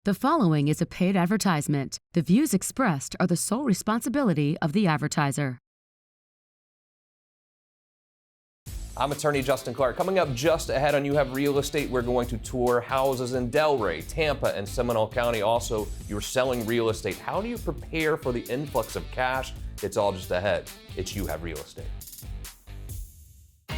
The following is a paid advertisement. The views expressed are the sole responsibility of the advertiser. I'm attorney Justin Clark. Coming up just ahead on You Have Real Estate, we're going to tour houses in Delray, Tampa, and Seminole County. Also, you're selling real estate. How do you prepare for the influx of cash? It's all just ahead. It's You Have Real Estate.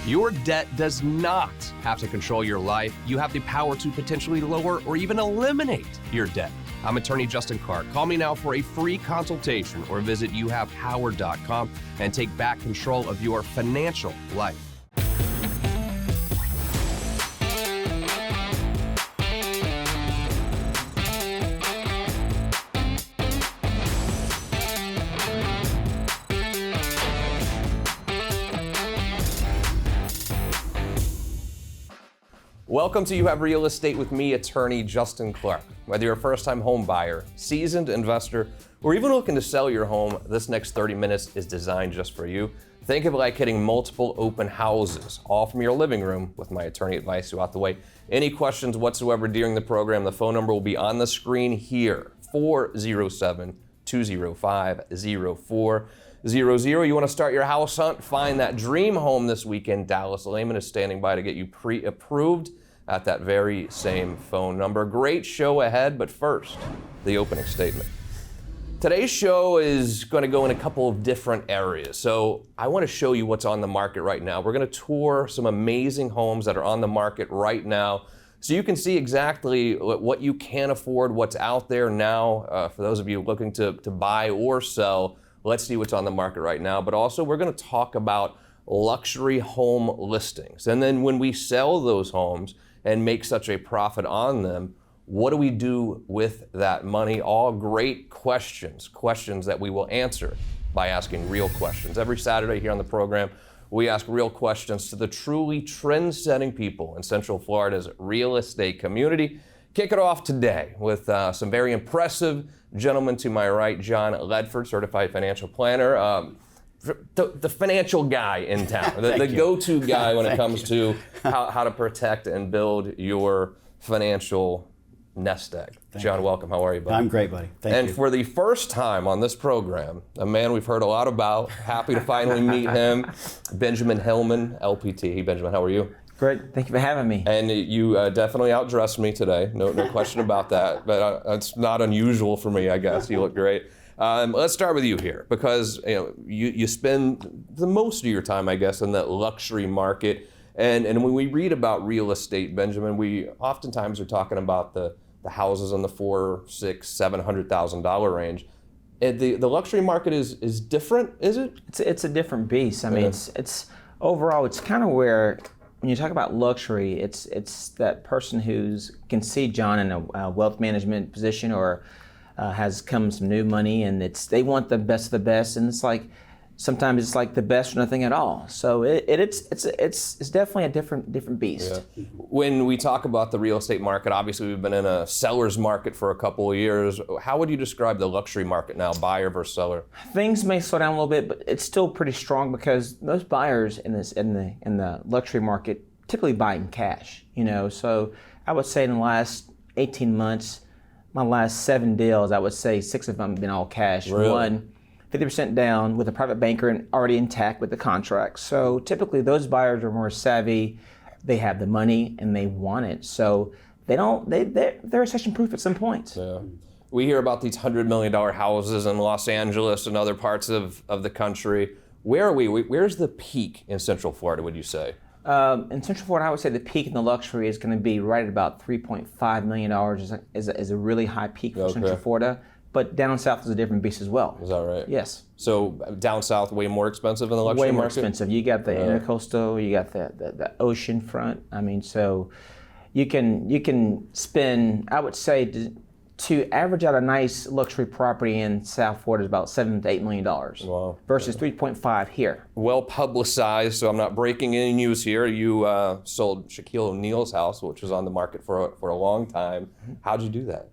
Your debt does not have to control your life. You have the power to potentially lower or even eliminate your debt. I'm attorney Justin Clark. Call me now for a free consultation or visit youhavepower.com and take back control of your financial life. Welcome to You Have Real Estate with me, attorney Justin Clark. Whether you're a first-time home buyer, seasoned investor, or even looking to sell your home, this next 30 minutes is designed just for you. Think of it like hitting multiple open houses, all from your living room, with my attorney advice you out the way. Any questions whatsoever during the program, the phone number will be on the screen here, 407-205-0400. You want to start your house hunt? Find that dream home this weekend. Dallas Lehman is standing by to get you pre-approved at that very same phone number. Great show ahead, but first, the opening statement. Today's show is going to go in a couple of different areas. So I want to show you what's on the market right now. We're going to tour some amazing homes that are on the market right now, so you can see exactly what you can afford, what's out there now. For those of you looking to buy or sell, let's see what's on the market right now. But also, we're going to talk about luxury home listings. And then when we sell those homes and make such a profit on them, what do we do with that money? All great questions that we will answer by asking real questions. Every Saturday here on the program, we ask real questions to the truly trend-setting people in Central Florida's real estate community. Kick it off today with some very impressive gentlemen to my right. John Ledford, certified financial planner, the financial guy in town, the go-to guy when it comes to how to protect and build your financial nest egg. John, welcome. How are you, buddy? I'm great, buddy. Thank you. And for the first time on this program, a man we've heard a lot about, happy to finally meet him, Benjamin Hillman, LPT. Hey, Benjamin, how are you? Great, thank you for having me. And you definitely outdressed me today, no question about that, but it's not unusual for me, I guess. You look great. Let's start with you here, because you spend the most of your time, I guess, in the luxury market, and when we read about real estate, Benjamin, we oftentimes are talking about the houses in the $400,000, $600,000, $700,000 range. And the luxury market is different, is it? It's a different beast. I mean, it's overall, it's kind of where, when you talk about luxury, it's that person who's can see John in a wealth management position or has come some new money, and they want the best of the best, and it's like sometimes it's like the best or nothing at all. So it's definitely a different beast. Yeah. When we talk about the real estate market, obviously we've been in a seller's market for a couple of years. How would you describe the luxury market now, buyer versus seller? Things may slow down a little bit, but it's still pretty strong because most buyers in the luxury market typically buy in cash. So I would say in the last 18 months, my last 7 deals, I would say 6 of them have been all cash. Really? One, 50% down with a private banker and already intact with the contract. So typically those buyers are more savvy, they have the money and they want it. So they're recession proof at some point. Yeah. We hear about these $100 million houses in Los Angeles and other parts of the country. Where are we? Where's the peak in Central Florida, would you say? In Central Florida, I would say the peak in the luxury is going to be right at about $3.5 million is a really high peak for Central Florida. But down south is a different beast as well. Is that right? Yes. So down south, way more expensive in the luxury market? Way more expensive. You got the intercoastal, you got the ocean front. I mean, so you can spend, I would say, to average out a nice luxury property in South Florida is about $7 to $8 million. Wow. Versus 3.5 here. Well publicized, so I'm not breaking any news here. You sold Shaquille O'Neal's house, which was on the market for a long time. How'd you do that?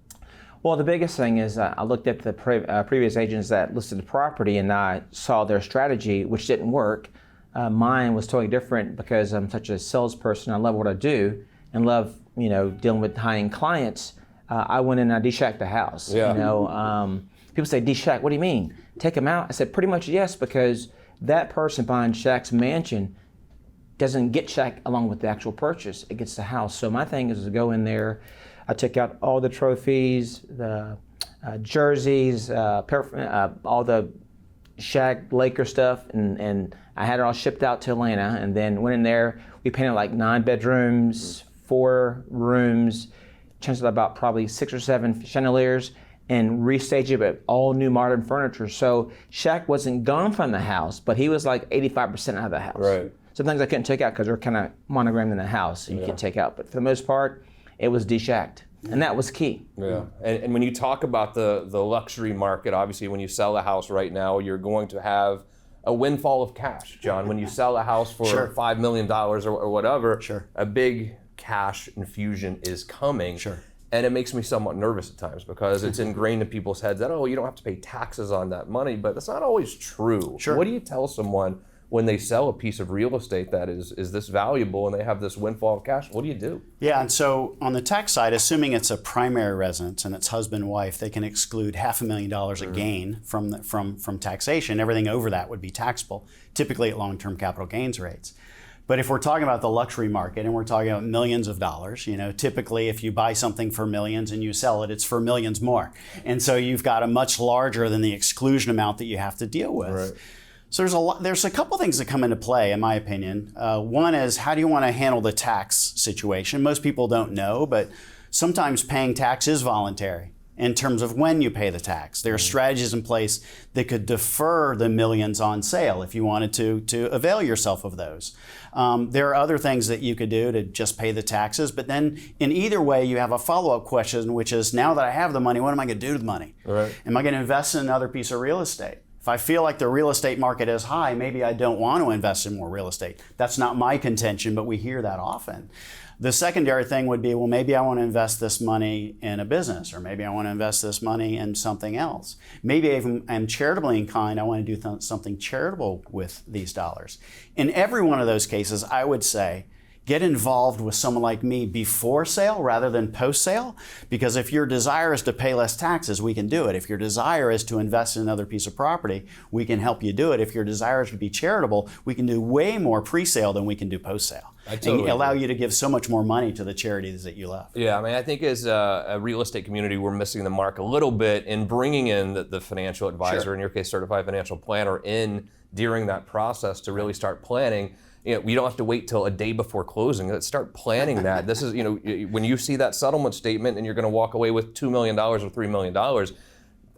Well, the biggest thing is I looked at the previous agents that listed the property, and I saw their strategy, which didn't work. Mine was totally different because I'm such a salesperson. I love what I do and love dealing with high-end clients. I went in and I de-shacked the house. Yeah. You know, people say, de-shack, what do you mean? Take them out? I said, pretty much yes, because that person buying Shaq's mansion doesn't get Shaq along with the actual purchase. It gets the house. So my thing is to go in there. I took out all the trophies, the jerseys, all the Shaq Laker stuff, and I had it all shipped out to Atlanta, and then went in there. We painted like 9 bedrooms, 4 rooms, changed about probably 6 or 7 chandeliers, and restaged it with all new modern furniture. So Shaq wasn't gone from the house, but he was like 85% out of the house. Right. Some things I couldn't take out because they're kind of monogrammed in the house, so you can't take out. But for the most part, it was de-shacked, and that was key. Yeah, and when you talk about the luxury market, obviously when you sell a house right now, you're going to have a windfall of cash, John. When you sell a house for $5 million or whatever, a big cash infusion is coming. And it makes me somewhat nervous at times because it's ingrained in people's heads that, oh, you don't have to pay taxes on that money, but that's not always true. What do you tell someone when they sell a piece of real estate that is this valuable and they have this windfall of cash? What do you do? Yeah, and so on the tax side, assuming it's a primary residence and it's husband and wife, they can exclude $500,000 a gain from taxation. Everything over that would be taxable, typically at long-term capital gains rates. But if we're talking about the luxury market and we're talking about millions of dollars, you know, typically if you buy something for millions and you sell it, it's for millions more. And so you've got a much larger than the exclusion amount that you have to deal with. Right. So there's a couple things that come into play, in my opinion. One is, how do you want to handle the tax situation? Most people don't know, but sometimes paying tax is voluntary in terms of when you pay the tax. There are strategies in place that could defer the millions on sale if you wanted to avail yourself of those. There are other things that you could do to just pay the taxes, but then in either way, you have a follow-up question, which is, now that I have the money, what am I going to do to the money? Right. Am I going to invest in another piece of real estate? If I feel like the real estate market is high, maybe I don't want to invest in more real estate. That's not my contention, but we hear that often. The secondary thing would be, well, maybe I want to invest this money in a business, or maybe I want to invest this money in something else. Maybe even I'm charitably inclined, I want to do something charitable with these dollars. In every one of those cases, I would say, get involved with someone like me before sale rather than post sale, because if your desire is to pay less taxes, we can do it. If your desire is to invest in another piece of property, we can help you do it. If your desire is to be charitable, we can do way more pre-sale than we can do post-sale. And allow you to give so much more money to the charities that you love. Yeah, I mean, I think as a real estate community, we're missing the mark a little bit in bringing in the financial advisor, in your case, certified financial planner, in during that process to really start planning. You know, we don't have to wait till a day before closing. Let's start planning that. This is, you know, when you see that settlement statement and you're going to walk away with $2 million or $3 million,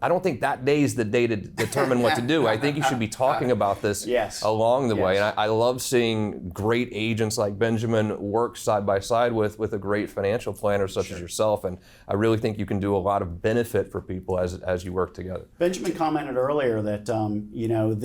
I don't think that day is the day to determine what to do. I think you should be talking about this along the way. And I love seeing great agents like Benjamin work side by side with a great financial planner such as yourself. And I really think you can do a lot of benefit for people as you work together. Benjamin commented earlier that you know,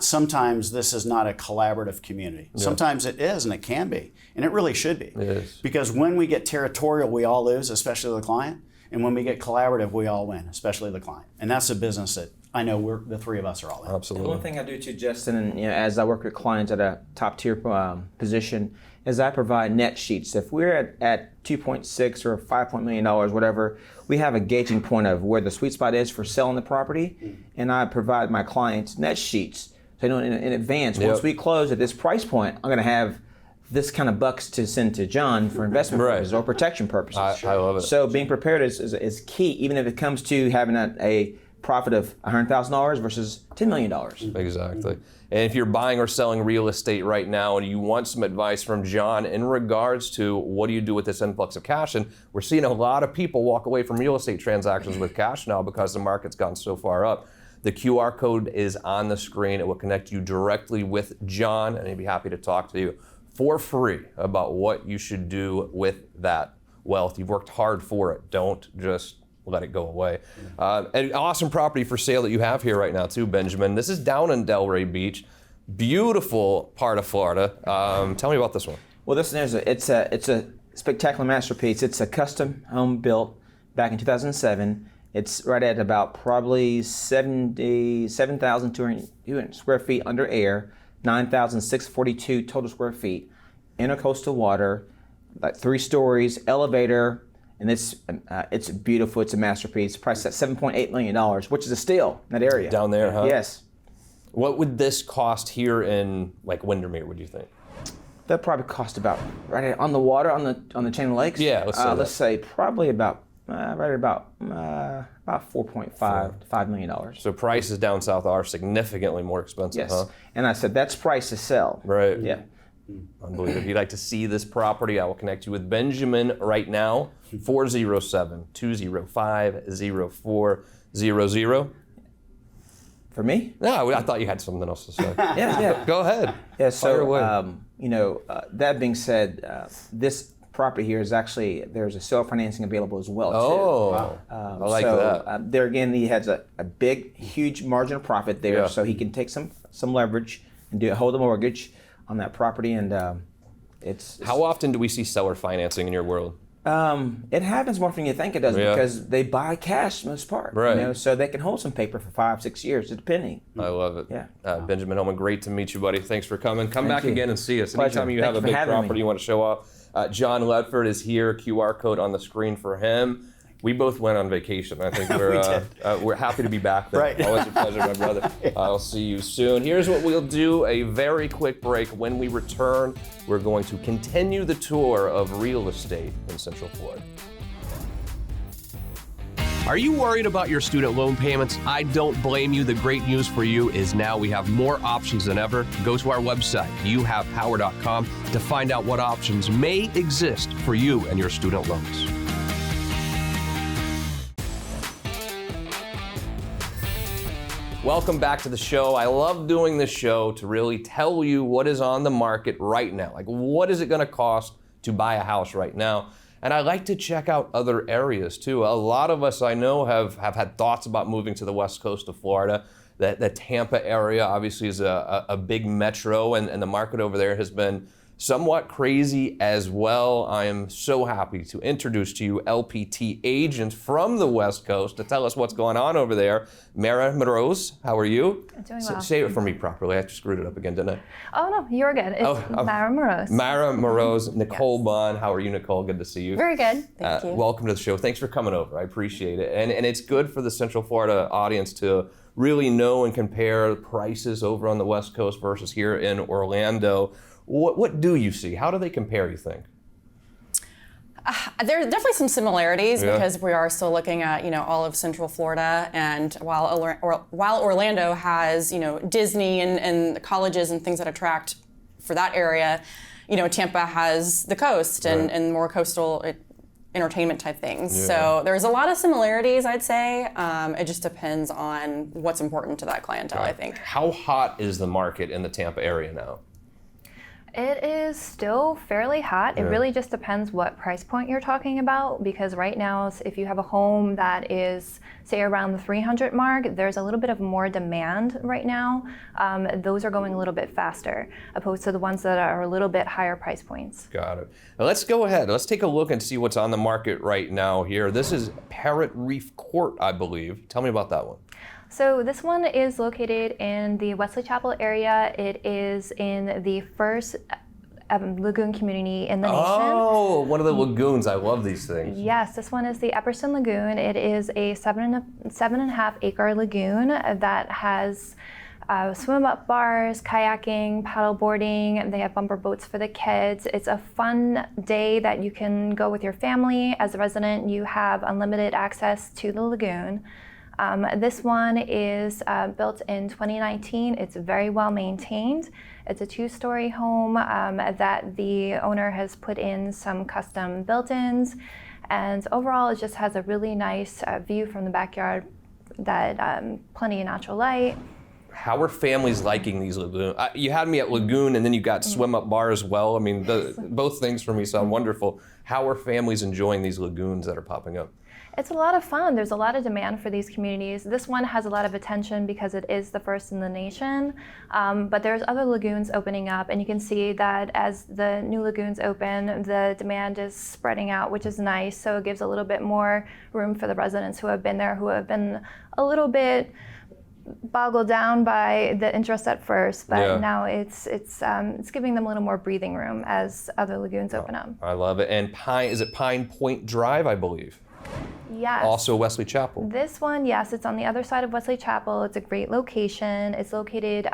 sometimes this is not a collaborative community. Yeah. Sometimes it is, and it can be, and it really should be. It is. Because when we get territorial, we all lose, especially the client. And when we get collaborative, we all win, especially the client. And that's a business that I know the three of us are all in. Absolutely. One thing I do too, Justin, and you know, as I work with clients at a top tier position, is I provide net sheets. If we're at 2.6 or $5 million, whatever, we have a gauging point of where the sweet spot is for selling the property, and I provide my clients net sheets. So, you know, in advance, once we close at this price point, I'm going to have this kind of bucks to send to John for investment purposes or protection purposes. I love it. So being prepared is key, even if it comes to having a profit of $100,000 versus $10 million. Exactly. And if you're buying or selling real estate right now and you want some advice from John in regards to what do you do with this influx of cash, and we're seeing a lot of people walk away from real estate transactions with cash now because the market's gone so far up. The QR code is on the screen. It will connect you directly with John, and he'd be happy to talk to you for free about what you should do with that wealth. You've worked hard for it. Don't just let it go away. An awesome property for sale that you have here right now too, Benjamin. This is down in Delray Beach. Beautiful part of Florida. Tell me about this one. Well, this is it's a spectacular masterpiece. It's a custom home built back in 2007. It's right at about probably 77,200 square feet under air. 9,642 total square feet, intercoastal water, like 3 stories, elevator, and it's beautiful. It's a masterpiece. Priced at $7.8 million, which is a steal in that area. Down there, huh? Yes. What would this cost here in like Windermere, would you think? That probably cost about right on the water on the chain of lakes. Yeah, let's say probably about right about 4.5 to $5 million. So prices down south are significantly more expensive, Yes. huh? And I said that's price to sell. Right. Yeah. Unbelievable. If you'd like to see this property, I will connect you with Benjamin right now. 407-205-0400. For me? No, I thought you had something else to say. Yeah. Go ahead. Yeah. Fire away. So, that being said, this property here is actually, there's a sale financing available as well, too. Oh, I like that. There again, he has a big, huge margin of profit there, Yeah. so he can take some leverage and hold a mortgage on that property, and it's How often do we see seller financing in your world? it happens more than you think it does because they buy cash most part, Right. so they can hold some paper for 5-6 years, depending. I love it. Yeah. Benjamin Hillman, great to meet you, buddy. Thanks for coming. Come back you. again and see us. Pleasure. Anytime you Thank have you a for big having property me. you want to show off. John Ledford is here, QR code on the screen for him. We both went on vacation. I think we're happy to be back there. Right. Always a pleasure, my brother. I'll see you soon. Here's what we'll do, a very quick break. When we return, we're going to continue the tour of real estate in Central Florida. Are you worried about your student loan payments? I don't blame you. The great news for you is now we have more options than ever. Go to our website, youhavepower.com, to find out what options may exist for you and your student loans. Welcome back to the show. I love doing this show to really tell you what is on the market right now. Like, what is it going to cost to buy a house right now? And I like to check out other areas too. A lot of us I know have had thoughts about moving to the west coast of Florida. The Tampa area obviously is a big metro, and the market over there has been somewhat crazy as well. I am so happy to introduce to you LPT agent from the West Coast to tell us what's going on over there. Mroz, how are you? I'm doing well. Say it for me properly. I just screwed it up again, didn't I? Oh no, you're good. It's Mroz. Mroz, Nicole Baun. How are you, Nicole? Good to see you. Very good. Thank you. Welcome to the show. Thanks for coming over. I appreciate it. And it's good for the Central Florida audience to really know and compare prices over on the West Coast versus here in Orlando. What do you see? How do they compare, you think? There are definitely some similarities because we are still looking at, all of Central Florida, and while Orlando has, Disney and colleges and things that attract for that area, Tampa has the coast and more coastal entertainment type things. Yeah. So there's a lot of similarities, I'd say. It just depends on what's important to that clientele, I think. How hot is the market in the Tampa area now? It is still fairly hot. It really just depends what price point you're talking about, because right now, if you have a home that is, say, around the 300 mark, there's a little bit of more demand right now. Those are going a little bit faster, opposed to the ones that are a little bit higher price points. Got it. Now let's go ahead. Let's take a look and see what's on the market right now here. This is Parrot Reef Court, I believe. Tell me about that one. So this one is located in the Wesley Chapel area. It is in the first lagoon community in the nation. Oh, one of the lagoons. I love these things. Yes, this one is the Epperson Lagoon. It is a 7.5 acre lagoon that has swim up bars, kayaking, paddle boarding. They have bumper boats for the kids. It's a fun day that you can go with your family. As a resident, you have unlimited access to the lagoon. This one is built in 2019. It's very well maintained. It's a 2-story home that the owner has put in some custom built-ins, and overall it just has a really nice view from the backyard, that plenty of natural light. How are families liking these lagoons? You had me at lagoon, and then you got swim up bar as well. I mean, both things for me sound wonderful. How are families enjoying these lagoons that are popping up? It's a lot of fun. There's a lot of demand for these communities. This one has a lot of attention because it is the first in the nation, but there's other lagoons opening up, and you can see that as the new lagoons open, the demand is spreading out, which is nice. So it gives a little bit more room for the residents who have been there, who have been a little bit boggled down by the interest at first, but Yeah. now it's giving them a little more breathing room as other lagoons open up. I love it. And is it Pine Point Drive, I believe? Yes. Also Wesley Chapel. This one, yes, it's on the other side of Wesley Chapel. It's a great location. It's located,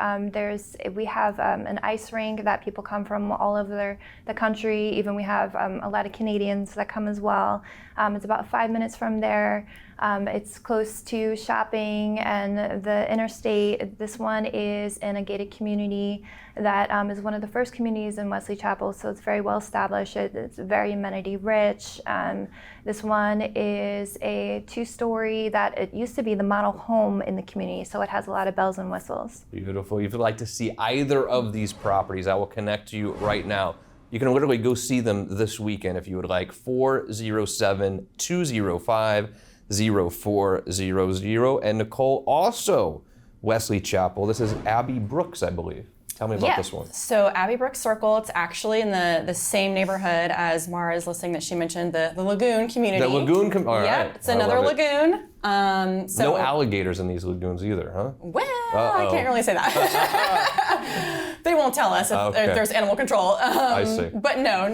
we have an ice rink that people come from all over the country. Even we have a lot of Canadians that come as well. It's about 5 minutes from there. It's close to shopping and the interstate. This one is in a gated community that is one of the first communities in Wesley Chapel, so it's very well established. It's very amenity rich. This one is a 2-story that it used to be the model home in the community, so it has a lot of bells and whistles. Beautiful. If you'd like to see either of these properties, I will connect to you right now. You can literally go see them this weekend if you would like. 407-205-0400. And Nicole, also Wesley Chapel. This is Abby Brooks, I believe. Tell me about this one. So Abbey Brook Circle, it's actually in the same neighborhood as Mara's listing that she mentioned, the Lagoon community. The Lagoon all right. Yep, it's another lagoon. No alligators in these lagoons either, huh? Well, I can't really say that. They won't tell us if there's animal control. I see. But no,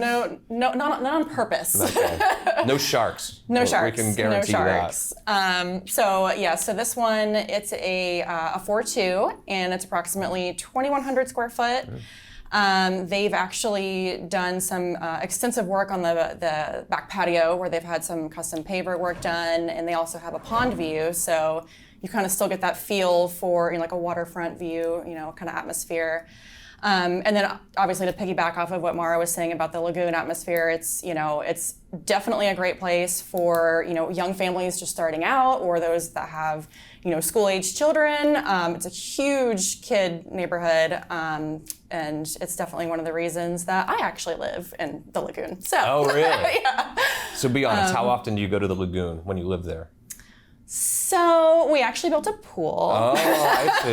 not on purpose. Okay. No sharks. No sharks. We can guarantee that. So this one, it's a 4.2, and it's approximately 2,100 square foot. They've actually done some extensive work on the back patio where they've had some custom paver work done, and they also have a pond view, so you kind of still get that feel for like a waterfront view, kind of atmosphere. And then obviously to piggyback off of what Mara was saying about the lagoon atmosphere, it's definitely a great place for young families just starting out, or those that have school-aged children. It's a huge kid neighborhood, and it's definitely one of the reasons that I actually live in the lagoon. So. Oh, really? Yeah. So be honest, how often do you go to the lagoon when you live there? So we actually built a pool. Oh, I see.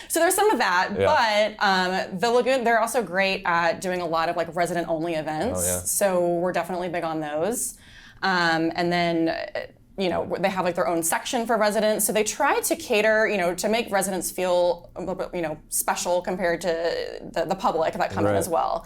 So there's some of that, Yeah. but the lagoon, they're also great at doing a lot of like resident-only events. Oh, yeah. So we're definitely big on those. And then, they have like their own section for residents. So they try to cater, to make residents feel a little bit, special compared to the public that come in as well.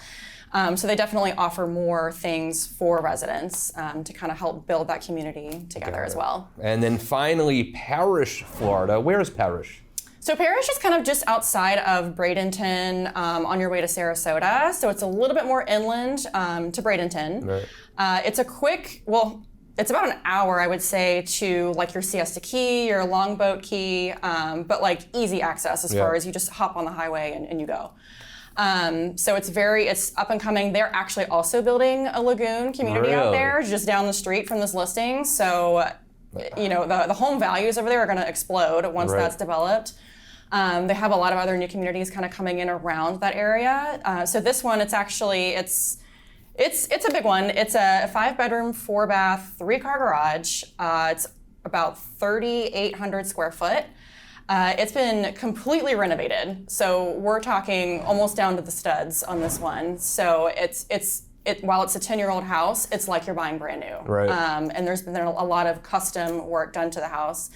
So they definitely offer more things for residents to kind of help build that community together as well. And then finally, Parrish, Florida. Where is Parrish? So Parrish is kind of just outside of Bradenton on your way to Sarasota. So it's a little bit more inland to Bradenton. Right. It's it's about an hour, I would say, to like your Siesta Key, your Longboat Key, but like easy access as far as you just hop on the highway and you go. So it's up and coming. They're actually also building a lagoon community out there just down the street from this listing. So, the home values over there are going to explode once that's developed. They have a lot of other new communities kind of coming in around that area. So this one, it's a big one. It's a 5-bedroom, 4-bath, 3-car garage. It's about 3,800 square foot. It's been completely renovated, so we're talking almost down to the studs on this one. So while it's a 10-year-old house, it's like you're buying brand new. Right. And there's been a lot of custom work done to the house.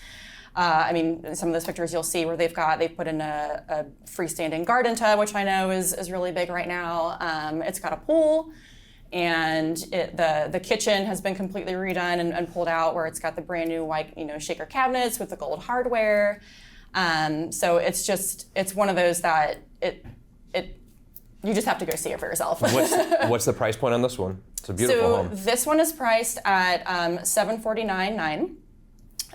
Some of those pictures you'll see where they've put in a freestanding garden tub, which I know is really big right now. It's got a pool. And the kitchen has been completely redone and pulled out, where it's got the brand new white shaker cabinets with the gold hardware. So it's one of those that you just have to go see it for yourself. What's the price point on this one? It's a beautiful home. This one is priced at $749,900.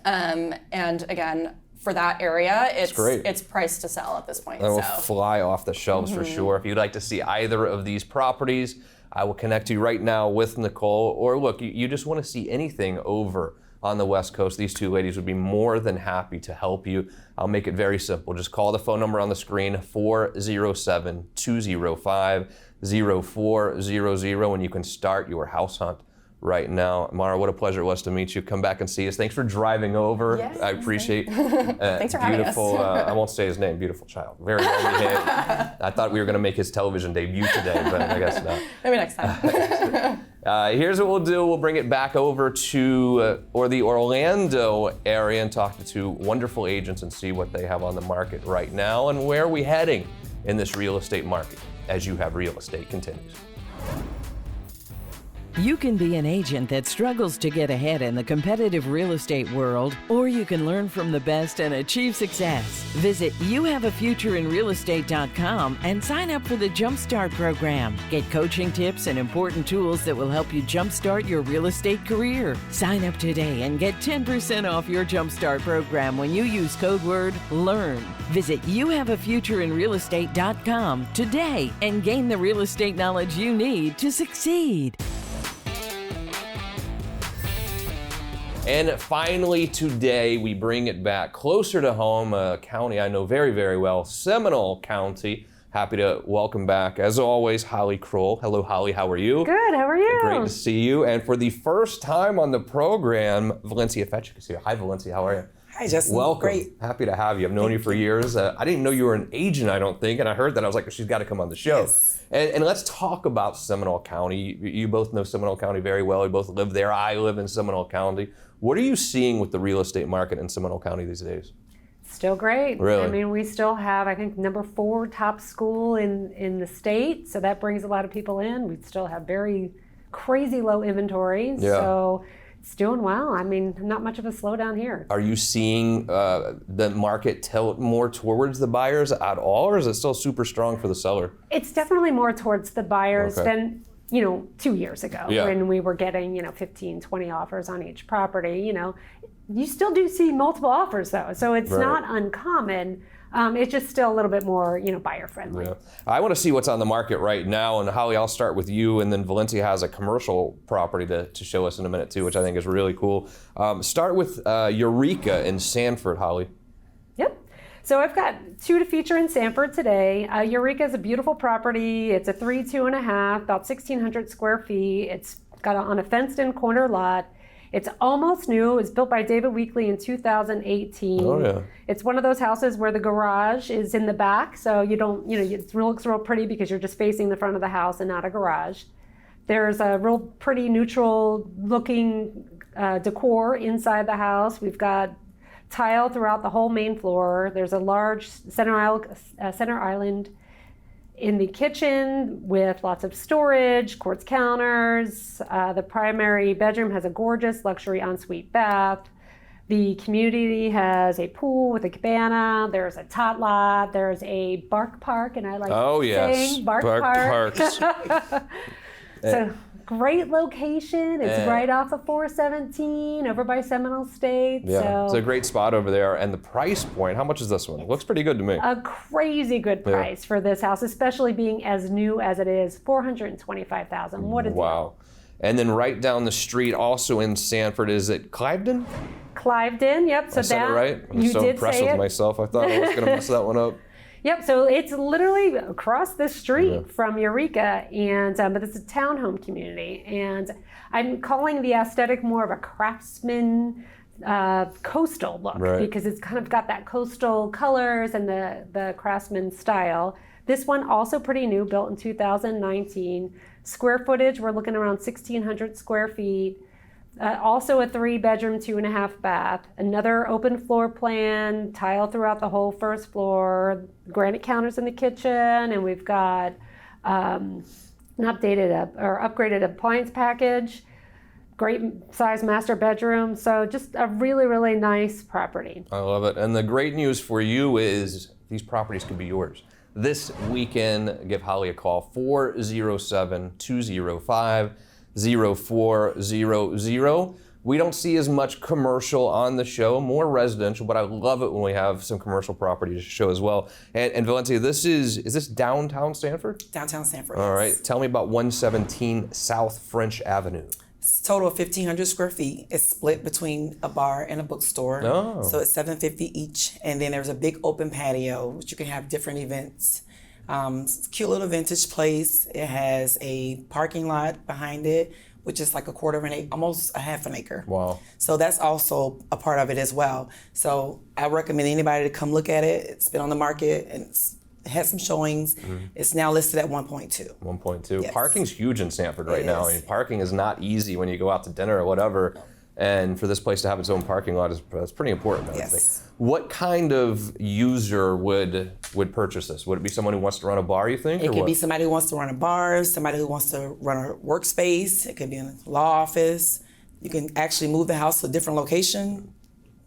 And again, for that area, it's priced to sell at this point. That will fly off the shelves for sure. If you'd like to see either of these properties, I will connect you right now with Nicole. Or look, you just want to see anything over on the West Coast, these two ladies would be more than happy to help you. I'll make it very simple. Just call the phone number on the screen, 407-205-0400, and you can start your house hunt right now. Mara, what a pleasure it was to meet you. Come back and see us. Thanks for driving over. Yes, I appreciate Thanks for having us. I won't say his name, beautiful child. Very well behaved. I thought we were going to make his television debut today, but I guess not. Maybe next time. Here's what we'll do. We'll bring it back over to the Orlando area and talk to two wonderful agents and see what they have on the market right now and where are we heading in this real estate market as You Have Real Estate continues. You can be an agent that struggles to get ahead in the competitive real estate world, or you can learn from the best and achieve success. Visit youhaveafutureinrealestate.com and sign up for the Jumpstart program. Get coaching tips and important tools that will help you jumpstart your real estate career. Sign up today and get 10% off your Jumpstart program when you use code word LEARN. Visit youhaveafutureinrealestate.com today and gain the real estate knowledge you need to succeed. And finally today, we bring it back closer to home, a county I know very, very well, Seminole County. Happy to welcome back, as always, Holly Kroll. Hello, Holly, how are you? Good, how are you? Great to see you. And for the first time on the program, Valencia Fetchik is here. Hi, Valencia, how are you? Hi, Justin. Welcome. Great. Happy to have you. I've known you for years. I didn't even know you were an agent, I don't think, and I heard that. I was like, she's got to come on the show. Yes. And let's talk about Seminole County. You both know Seminole County very well. You both live there. I live in Seminole County. What are you seeing with the real estate market in Seminole County these days? Still great. Really? I mean, we still have, I think, number 4 top school in the state, so that brings a lot of people in. We still have very crazy low inventory, so it's doing well. I mean, not much of a slowdown here. Are you seeing the market tilt more towards the buyers at all, or is it still super strong for the seller? It's definitely more towards the buyers than 2 years ago when we were getting 15, 20 offers on each property. You still do see multiple offers though, so it's not uncommon. It's just still a little bit more, buyer friendly. Yeah. I want to see what's on the market right now, and Holly, I'll start with you, and then Valencia has a commercial property to show us in a minute too, which I think is really cool. Start with Eureka in Sanford, Holly. Yep. So I've got 2 to feature in Sanford today. Eureka is a beautiful property. It's a 3, 2.5, about 1,600 square feet. It's got on a fenced-in corner lot. It's almost new. It was built by David Weekley in 2018. Oh yeah. It's one of those houses where the garage is in the back, so you don't, it looks real pretty because you're just facing the front of the house and not a garage. There's a real pretty neutral-looking decor inside the house. We've got tile throughout the whole main floor. There's a large center island in the kitchen with lots of storage, quartz counters. The primary bedroom has a gorgeous luxury ensuite bath. The community has a pool with a cabana. There's a tot lot. There's a bark park, and I like saying bark parks. So great location. It's right off of 417 over by Seminole State. Yeah, so it's a great spot over there. And the price point, how much is this one? It looks pretty good to me. A crazy good price for this house, especially being as new as it is, $425,000. What a deal. Wow. And then right down the street, also in Sanford, is it Cliveden? Cliveden, yep. So I said it right? I'm so impressed with myself. I thought I was going to mess that one up. Yep, so it's literally across the street from Eureka, and but it's a townhome community, and I'm calling the aesthetic more of a craftsman coastal look because it's kind of got that coastal colors and the craftsman style. This one also pretty new, built in 2019. Square footage, we're looking around 1,600 square feet. Also a 3-bedroom, 2.5 bath. Another open floor plan, tile throughout the whole first floor, granite counters in the kitchen, and we've got an upgraded appliance package. Great size master bedroom. So just a really, really nice property. I love it. And the great news for you is these properties could be yours. This weekend, give Holly a call, 407-205-0400. We don't see as much commercial on the show, more residential, but I love it when we have some commercial property to show as well. And Valencia, is this downtown Sanford? Downtown Sanford. All right. Tell me about 117 South French Avenue. It's a total of 1,500 square feet. It's split between a bar and a bookstore. Oh. So it's $750 each. And then there's a big open patio, which you can have different events. It's a cute little vintage place. It has a parking lot behind it, which is like almost a half an acre. Wow. So that's also a part of it as well. So I recommend anybody to come look at it. It's been on the market and it's had some showings. It's now listed at 1.2. 1.2. Yes. Parking's huge in Sanford right It now. is. I mean, parking is not easy when you go out to dinner or whatever. And for this place to have its own parking lot that's pretty important, I would think. Yes. What kind of user would purchase this? Would it be someone who wants to run a bar, you think? It or could what? be somebody who wants to run a bar, somebody who wants to run a workspace. It could be in a law office. You can actually move the house to a different location,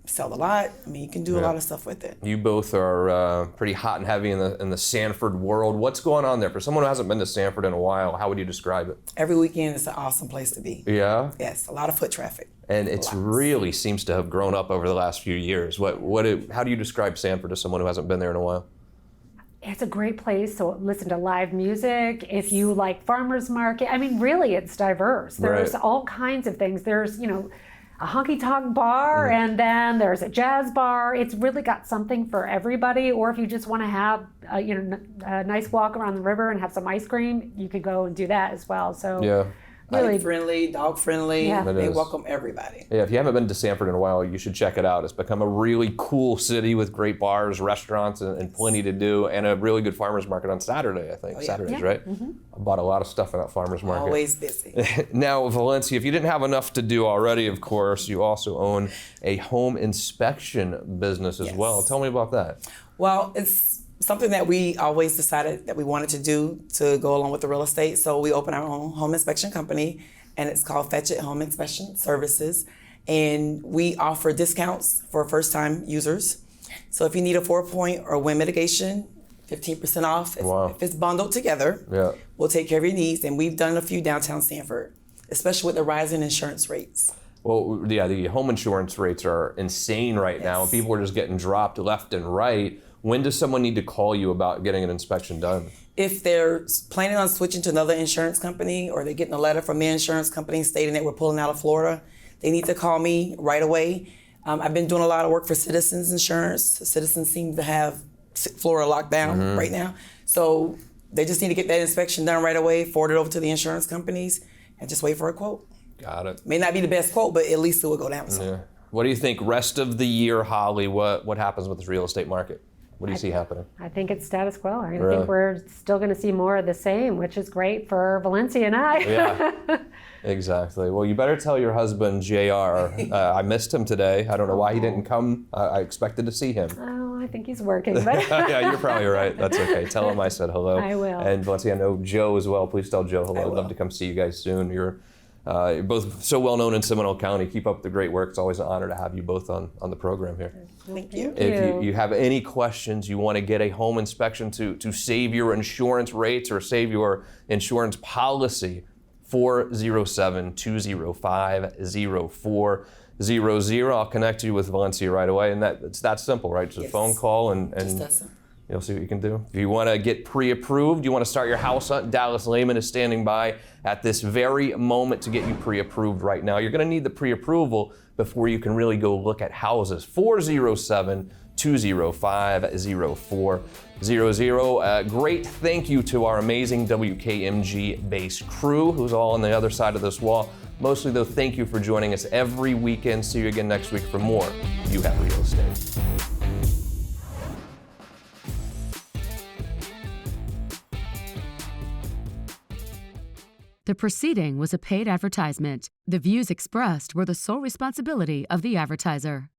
sell the lot. I mean, you can do a lot of stuff with it. You both are pretty hot and heavy in the Sanford world. What's going on there? For someone who hasn't been to Sanford in a while, how would you describe it? Every weekend, it's an awesome place to be. Yeah? Yes, a lot of foot traffic. And it's really seems to have grown up over the last few years. How do you describe Sanford to someone who hasn't been there in a while? It's a great place to listen to live music. If you like farmers market, I mean, really, it's diverse. There's all kinds of things. There's, a honky-tonk bar, and then there's a jazz bar. It's really got something for everybody. Or if you just want to have, a nice walk around the river and have some ice cream, you could go and do that as well. So really friendly, dog friendly. Yeah. They welcome everybody. Yeah, if you haven't been to Sanford in a while, you should check it out. It's become a really cool city with great bars, restaurants, and plenty to do, and a really good farmers market on Saturday, I think. Saturdays, right? I bought a lot of stuff in that farmers market. Always busy. Now, Valencia, if you didn't have enough to do already, of course, you also own a home inspection business as well. Tell me about that. Well, it's something that we always decided that we wanted to do to go along with the real estate. So we opened our own home inspection company, and it's called Fetchik Home Inspection Services. And we offer discounts for first-time users. So if you need a 4-point or wind mitigation, 15% off. If it's bundled together, we'll take care of your needs. And we've done a few downtown Sanford, especially with the rising insurance rates. Well, yeah, the home insurance rates are insane right now. People are just getting dropped left and right. When does someone need to call you about getting an inspection done? If they're planning on switching to another insurance company, or they're getting a letter from their insurance company stating that we're pulling out of Florida, they need to call me right away. I've been doing a lot of work for Citizens Insurance. Citizens seem to have Florida locked down right now. So they just need to get that inspection done right away, forward it over to the insurance companies, and just wait for a quote. Got it. May not be the best quote, but at least it will go down some. Yeah. What do you think rest of the year, Holly? What happens with this real estate market? What do you see happening? I think it's status quo. I think we're still going to see more of the same, which is great for Valencia and I. Yeah, exactly. Well, you better tell your husband, JR. I missed him today. I don't know why he didn't come. I expected to see him. Oh, I think he's working. But Yeah, you're probably right. That's okay. Tell him I said hello. I will. And Valencia, I know Joe as well. Please tell Joe hello. I'd love to come see you guys soon. You're both so well known in Seminole County. Keep up the great work. It's always an honor to have you both on the program here. Thank you. If you have any questions, you want to get a home inspection to save your insurance rates or save your insurance policy, 407-205-0400. I'll connect you with Valencia right away. And it's that simple, right? Just a phone call and Just that simple. you'll see what you can do. If you want to get pre-approved, you want to start your house hunt, Dallas Lehman is standing by at this very moment to get you pre-approved right now. You're going to need the pre-approval before you can really go look at houses. 407-205-0400. Great thank you to our amazing WKMG-based crew who's all on the other side of this wall. Mostly though, thank you for joining us every weekend. See you again next week for more You Have Real Estate. The proceeding was a paid advertisement. The views expressed were the sole responsibility of the advertiser.